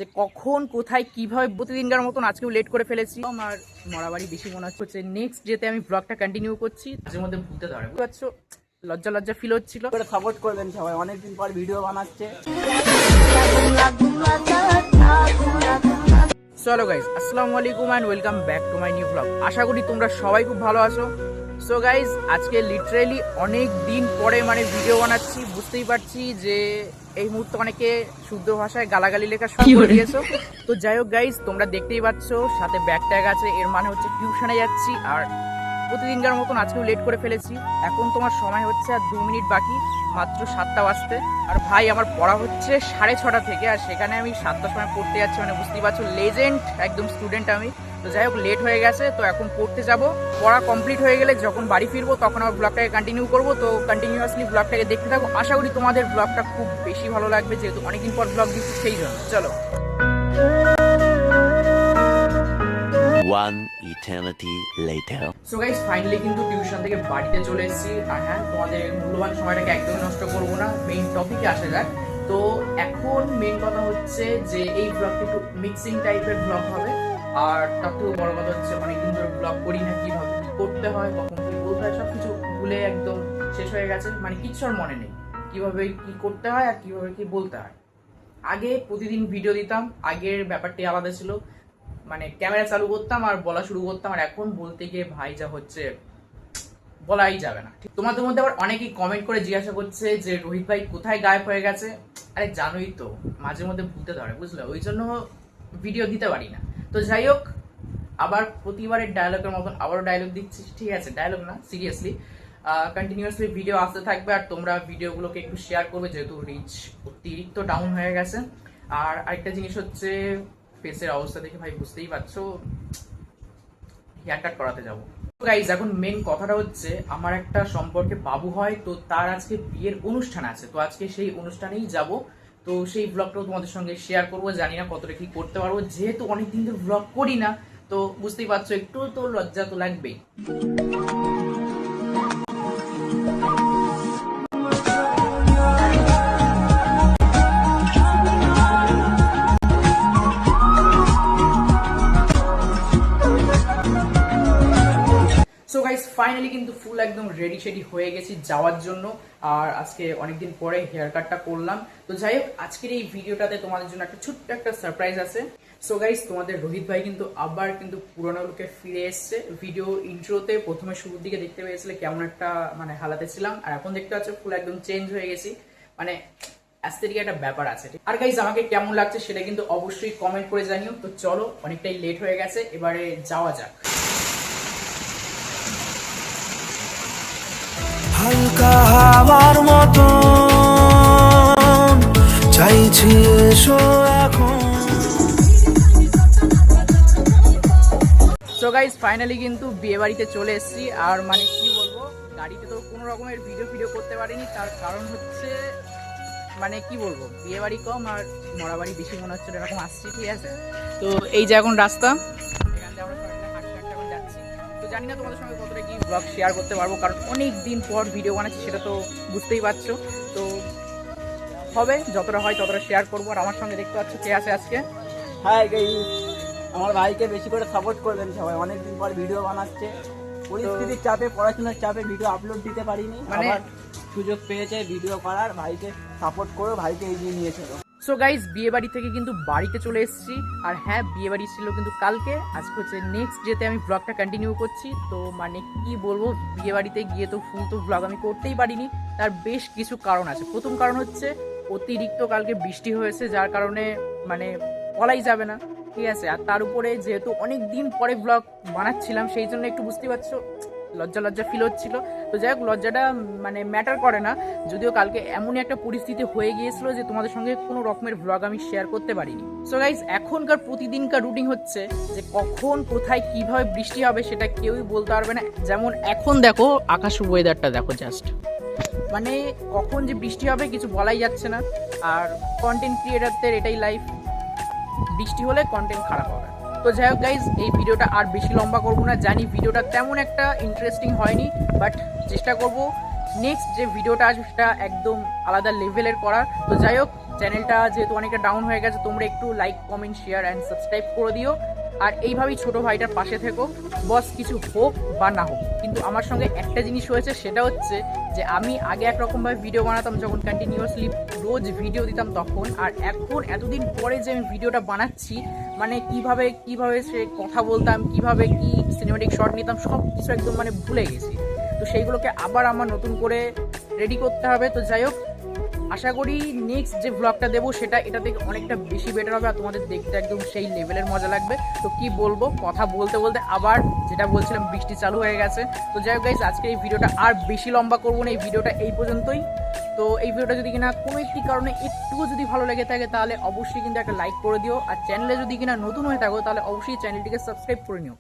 যে কখন কোথায় কিভাবে প্রতিদিনকার মতন আজকেও লেট করে ফেলেছি। আমার মরাবাড়ি বেশি মনে হচ্ছে। নেক্সট যেতে আমি ব্লগটা কন্টিনিউ করছি, তার মধ্যে ভুলতে ধরে বুঝতে পারছো, লজ্জা লজ্জা ফিল হচ্ছিল। সাপোর্ট করবেন সবাই, অনেকদিন পর ভিডিও বানাচ্ছে। চলো গাইজ, আসসালামু আলাইকুম and welcome back to my new blog. আশা করি তোমরা সবাই খুব ভালো আছো। সো গাইজ, আজকে লিটারেলি অনেক দিন পরে ভিডিও বানাচ্ছি। বুঝতেই পারছি যে এই মুহূর্তে অনেকে শুদ্ধ ভাষায় গালাগালি লেখা শুরু করে দিয়েছো। তো যাই হোক গাইজ, তোমরা দেখতেই পাচ্ছ সাথে ব্যাগ ট্যাগ আছে, এর মানে হচ্ছে টিউশনে যাচ্ছি। আর প্রতিদিনকার মতন আজকেও লেট করে ফেলেছি। এখন তোমার সময় হচ্ছে আর 2 মিনিট বাকি, মাত্র 7টা বাজতে। আর ভাই আমার পড়া হচ্ছে 6:30 থেকে, আর সেখানে আমি 7টার সময় পড়তে যাচ্ছি। মানে বুঝতেই পারছো, লেজেন্ড একদম স্টুডেন্ট আমি। তো যাই হোক, লেট হয়ে গেছে, তো এখন পড়তে যাব। পড়া কমপ্লিট হয়ে গেলে যখন বাড়ি ফিরবো তখন আমার ব্লগটাকে কন্টিনিউ করবো। তো কন্টিনিউয়াসলি ব্লগটাকে দেখতে থাকো। আশা করি তোমাদের ব্লগটা খুব বেশি ভালো লাগবে, যেহেতু অনেকদিন পর ব্লগ দিচ্ছি সেই জন্য। চলো। One eternity later. So guys, finally কিন্তু টিউশন থেকে বাড়িতে চলে এসেছি। আর হ্যাঁ, তোমাদের মূল্যবান সময়টাকে একদমই নষ্ট করবো না, মেইন টপিকে আসা যাক। তো এখন মেইন কথা হচ্ছে যে এই ব্লগটা একটু মিক্সিং টাইপের ব্লগ হবে। আর তার থেকেও বড় কথা হচ্ছে, অনেকদিন ধরে ব্লগ করি না, কিভাবে কি করতে হয়, কখন কি বলতে হয়, সবকিছু ভুলে একদম শেষ হয়ে গেছে। মানে কিচ্ছু আর মনে নেই, কিভাবে কি করতে হয় আর কিভাবে কি বলতে হয়। আগে প্রতিদিন ভিডিও দিতাম, আগের ব্যাপারটি আলাদা ছিল। মানে ক্যামেরা চালু করতাম আর বলা শুরু করতাম। আর এখন বলতে গিয়ে ভাই যা হচ্ছে, বলাই যাবে না। তোমাদের মধ্যে আবার অনেকেই কমেন্ট করে জিজ্ঞাসা করছে যে রোহিত ভাই কোথায় গায়েব হয়ে গেছে। আরে জানোই তো, মাঝে মধ্যে ভুলতে ধরে, বুঝলে, ওই জন্য ভিডিও দিতে পারি না। তো যাই হোক, আবার প্রতিবারের ডায়লগের মতন আবারও ডায়লগ দিচ্ছি। ঠিক আছে, ডায়লগ না, সিরিয়াসলি কন্টিনিউয়াসলি ভিডিও আসতে থাকবে। আর তোমরা ভিডিওগুলোকে একটু শেয়ার করবে, যেহেতু রিচ অতিরিক্ত ডাউন হয়ে গেছে। আর আরেকটা জিনিস হচ্ছে, ফেসের অবস্থা দেখে ভাই বুঝতেই পারছো, হেয়ার কাট করাতে যাবো। গাইজ, এখন মেন কথাটা হচ্ছে, আমার একটা সম্পর্কে বাবু হয়, তো তার আজকে বিয়ের অনুষ্ঠান আছে। তো আজকে সেই অনুষ্ঠানেই যাব। তো সেই ব্লগটাও তোমাদের সঙ্গে শেয়ার করবো। জানি না কতটা কি করতে পারবো, যেহেতু অনেকদিন ধরে ব্লগ করি না। তো বুঝতেই পারছো, একটু তো লজ্জা তো লাগবেই। সো গাইস, ফাইনালি কিন্তু ফুল একদম রেডি শেডি হয়ে গেছি যাওয়ার জন্য। আর আজকে অনেকদিন পরে হেয়ার কাটটা করলাম। তো যাই হোক, আজকের এই ভিডিওটাতে তোমাদের জন্য একটা ছোট্ট একটা সারপ্রাইজ আছে। সো গাইস, তোমাদের রোহিত ভাই কিন্তু আবার কিন্তু পুরোনো লুকে ফিরে এসছে। ভিডিও ইন্ট্রোতে প্রথমে শুরুর দিকে দেখতে পেয়েছিলে কেমন একটা মানে হালাতে ছিলাম, আর এখন দেখতে পাচ্ছ ফুল একদম চেঞ্জ হয়ে গেছি। মানে অ্যাস্থেটিক একটা ব্যাপার আছে। আর গাইস, আমাকে কেমন লাগছে সেটা কিন্তু অবশ্যই কমেন্ট করে জানিও। তো চলো, অনেকটাই লেট হয়ে গেছে, এবারে যাওয়া যাক। হালকা হাওয়ার মতো চাইছি এসো এখন। সো গাইস, ফাইনালি কিন্তু বিয়ে বাড়িতে চলে এসেছি। আর মানে কি বলবো, গাড়িতে তো কোনো রকমের ভিডিও করতে পারিনি। তার কারণ হচ্ছে, মানে কি বলবো, বিয়ে বাড়ি কম আর মরাবাড়ি বেশি মনে হচ্ছে, এরকম আসছি। ঠিক আছে, তো এই যে এখন রাস্তা, এখান থেকে আমরা হাঁটতে হাঁটতে এখন যাচ্ছি। তো জানি না তোমাদের সঙ্গে কতটা কি ব্লগ শেয়ার করতে পারবো, কারণ অনেক দিন পর ভিডিও বানাচ্ছি, সেটা তো বুঝতেই পারছো। তো হবে, যতটা হয় ততটা শেয়ার করবো। আর আমার সঙ্গে দেখতে পাচ্ছ কে আছে আজকে। হাই গাইস, আমার ভাইকে বেশি করে সাপোর্ট করবেন সবাই, অনেকদিন পর ভিডিও বানাচ্ছে। পরিস্থিতির চাপে, পড়াশোনার চাপে ভিডিও আপলোড দিতে পারিনি। মানে আবার সুযোগ পেয়েছে ভিডিও করার, ভাইকে সাপোর্ট করো, ভাইকে এগিয়ে নিয়ে চলো। সো গাইজ, বিয়ে বাড়ি থেকে কিন্তু বাড়িতে চলে এসেছি। আর হ্যাঁ, বিয়ে বাড়ি ছিল কিন্তু কালকে, আজকে হচ্ছে নেক্সট যেতে আমি ব্লগটা কন্টিনিউ করছি। তো মানে কি বলবো, বিয়ে বাড়িতে গিয়ে তো ফুল তো ব্লগ আমি করতেই পারিনি। তার বেশ কিছু কারণ আছে। প্রথম কারণ হচ্ছে, অতিরিক্ত কালকে বৃষ্টি হয়েছে, যার কারণে মানে বলাই যাবে না। ঠিক আছে, আর তার উপরে যেহেতু অনেক দিন পরে ব্লগ বানাচ্ছিলাম, সেই জন্য একটু বুঝতেই পারছো, লজ্জা লজ্জা ফিল হচ্ছিল। তো যাই হোক, লজ্জাটা মানে ম্যাটার করে না, যদিও কালকে এমনই একটা পরিস্থিতি হয়ে গিয়েছিল যে তোমাদের সঙ্গে কোনো রকমের ব্লগ আমি শেয়ার করতে পারিনি। সো গাইজ, এখনকার প্রতিদিনকার রুটিন হচ্ছে যে কখন কোথায় কিভাবে বৃষ্টি হবে সেটা কেউই বলতে পারবে না। যেমন এখন দেখো, আকাশ ওয়েদারটা দেখো জাস্ট, মানে কখন যে বৃষ্টি হবে কিছু বলাই যাচ্ছে না। আর কন্টেন্ট ক্রিয়েটারদের এটাই লাইফ, বৃষ্টি হলে কন্টেন্ট খারাপ হবে। তো যাই হোক গাইজ, এই ভিডিওটা আর বেশি লম্বা করবো না। জানি ভিডিওটা তেমন একটা ইন্টারেস্টিং হয়নি, বাট চেষ্টা করব নেক্সট যে ভিডিওটা আসবে সেটা একদম আলাদা লেভেলের করার। তো যাই হোক, চ্যানেলটা যেহেতু অনেকটা ডাউন হয়ে গেছে, তোমরা একটু like comment share and subscribe করে দিও। আর এইভাবেই ছোট ভাইটার পাশে থেকো, বস কিছু হোক বা না হোক। কিন্তু আমার সঙ্গে একটা জিনিস হয়েছে, সেটা হচ্ছে যে আমি আগে একরকমভাবে ভিডিও বানাতাম যখন কন্টিনিউয়াসলি রোজ ভিডিও দিতাম তখন, আর এখন এতদিন পরে যে আমি ভিডিওটা বানাচ্ছি, মানে কিভাবে সে কথা বলতাম, কিভাবে কি সিনেমেটিক শট নিতাম, সব কিছু একদম মানে ভুলে গেছি। তো সেইগুলোকে আবার আমার নতুন করে রেডি করতে হবে। তো যাই হোক, আশা করি নেক্সট যে ব্লগটা দেবো সেটা এটা থেকে অনেকটা বেশি বেটার হবে, আর তোমাদের দেখতে একদম সেই লেভেলের মজা লাগবে। তো কি বলবো, কথা বলতে বলতে আবার যেটা বলছিলাম, বৃষ্টি চালু হয়ে গেছে। তো যাই হোক গাইস, আজকে এই ভিডিওটা আর বেশি লম্বা করবো না, এই ভিডিওটা এই পর্যন্তই। তো এই ভিডিওটা যদি কিনা কোনো একটি কারণে একটুও যদি ভালো লেগে থাকে, তাহলে অবশ্যই কিন্তু একটা লাইক করে দিও। আর চ্যানেলে যদি কিনা নতুন হয়ে থাকো, তাহলে অবশ্যই চ্যানেলটিকে সাবস্ক্রাইব করে নিও।